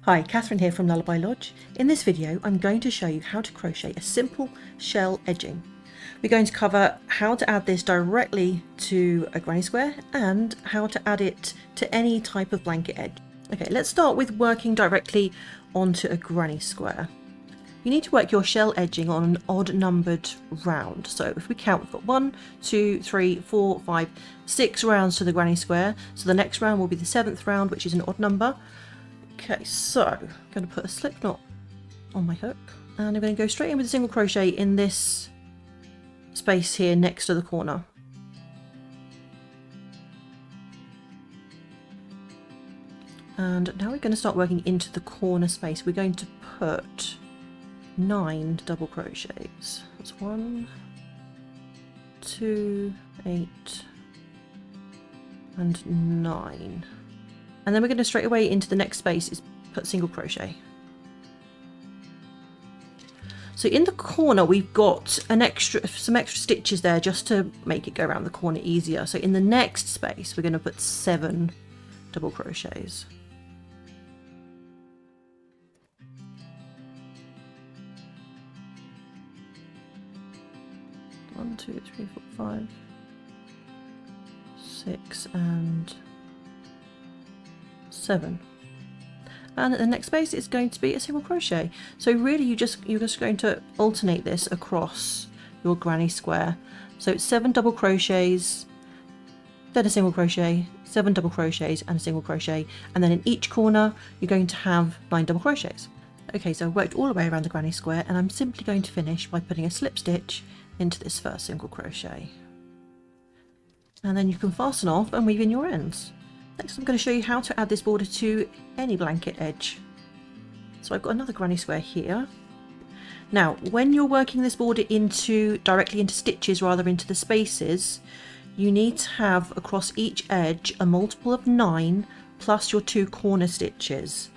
Hi, Catherine here from Lullaby Lodge. In this video I'm going to show you how to crochet a simple shell edging. We're going to cover how to add this directly to a granny square and how to add it to any type of blanket edge. Okay, let's start with working directly onto a granny square. You need to work your shell edging on an odd numbered round. So if we count, we've got 1, 2, 3, 4, 5, 6 rounds to the granny square. So the next round will be the 7th round, which is an odd number. Okay, so I'm going to put a slip knot on my hook and I'm going to go straight in with a single crochet in this space here next to the corner. And now we're going to start working into the corner space. We're going to put 9 double crochets. That's 1, 2, 8 and 9. And then we're going to straight away into the next space is put single crochet. So in the corner we've got some extra stitches there just to make it go around the corner easier. So in the next space we're going to put 7 double crochets. One, 2, 3, 4, 5, 6 and 7. And at the next space it's going to be a single crochet. So really you're just going to alternate this across your granny square. So it's 7 double crochets, then a single crochet, 7 double crochets and a single crochet, and then in each corner you're going to have 9 double crochets. Okay, so I've worked all the way around the granny square and I'm simply going to finish by putting a slip stitch into this first single crochet. And then you can fasten off and weave in your ends. Next I'm going to show you how to add this border to any blanket edge. So I've got another granny square here. Now when you're working this border directly into stitches rather than into the spaces, you need to have across each edge a multiple of 9 plus your 2 corner stitches.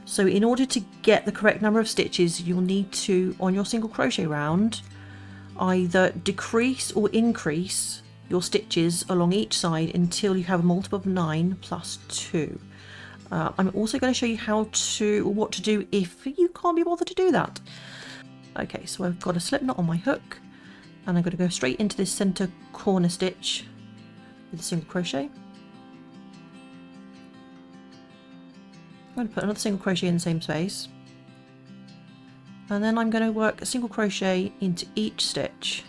So in order to get the correct number of stitches you'll need to, on your single crochet round, either decrease or increase your stitches along each side until you have a multiple of 9 plus 2. I'm also going to show you what to do if you can't be bothered to do that. Okay, so I've got a slip knot on my hook and I'm going to go straight into this center corner stitch with a single crochet. I'm going to put another single crochet in the same space, and then I'm going to work a single crochet into each stitch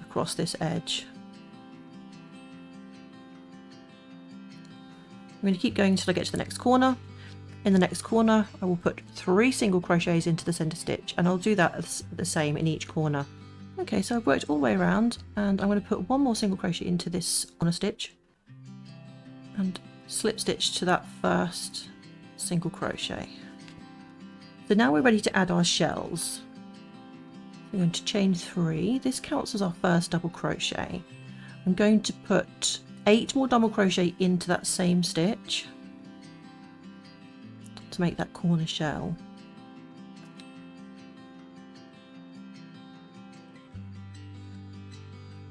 across this edge. I'm going to keep going until I get to the next corner. In the next corner I will put 3 single crochets into the center stitch, and I'll do that the same in each corner. Okay, so I've worked all the way around and I'm going to put 1 more single crochet into this corner stitch and slip stitch to that first single crochet. So now we're ready to add our shells. We're going to chain 3. This counts as our first double crochet. I'm going to put 8 more double crochet into that same stitch to make that corner shell.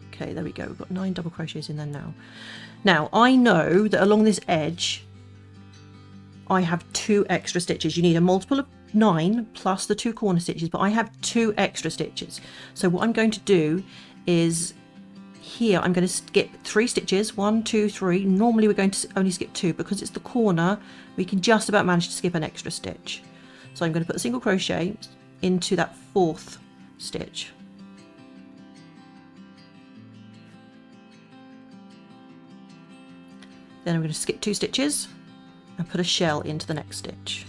Okay, there we go, we've got 9 double crochets in there now. Now I know that along this edge I have 2 extra stitches. You need a multiple of 9 plus the 2 corner stitches, but I have 2 extra stitches. So what I'm going to do is here I'm going to skip 3 stitches, 1, 2, 3. Normally we're going to only skip 2 because it's the corner. We can just about manage to skip an extra stitch. So I'm going to put a single crochet into that 4th stitch. Then I'm going to skip 2 stitches and put a shell into the next stitch.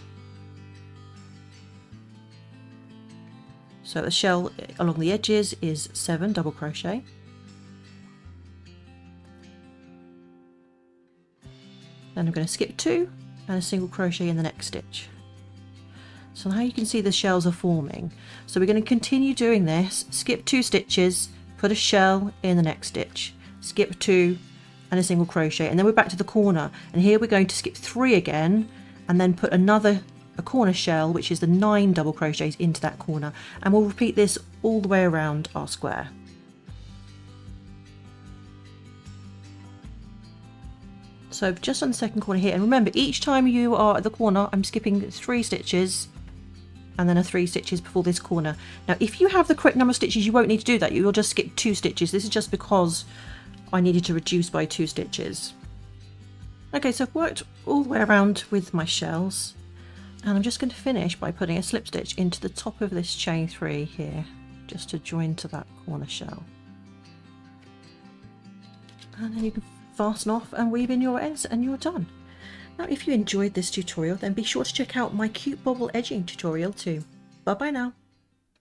So the shell along the edges is 7 double crochet. Then I'm going to skip 2 and a single crochet in the next stitch. So now you can see the shells are forming. So we're going to continue doing this, skip 2 stitches, put a shell in the next stitch, skip 2 and a single crochet, and then we're back to the corner, and here we're going to skip 3 again and then put a corner shell, which is the 9 double crochets, into that corner, and we'll repeat this all the way around our square. So just on the second corner here, and remember each time you are at the corner I'm skipping 3 stitches and then a 3 stitches before this corner. Now if you have the correct number of stitches you won't need to do that, you'll just skip 2 stitches. This is just because I needed to reduce by 2 stitches. Okay, so I've worked all the way around with my shells, and I'm just going to finish by putting a slip stitch into the top of this chain 3 here, just to join to that corner shell. And then you can fasten off and weave in your ends and you're done. Now if you enjoyed this tutorial then be sure to check out my cute bobble edging tutorial too. Bye bye now.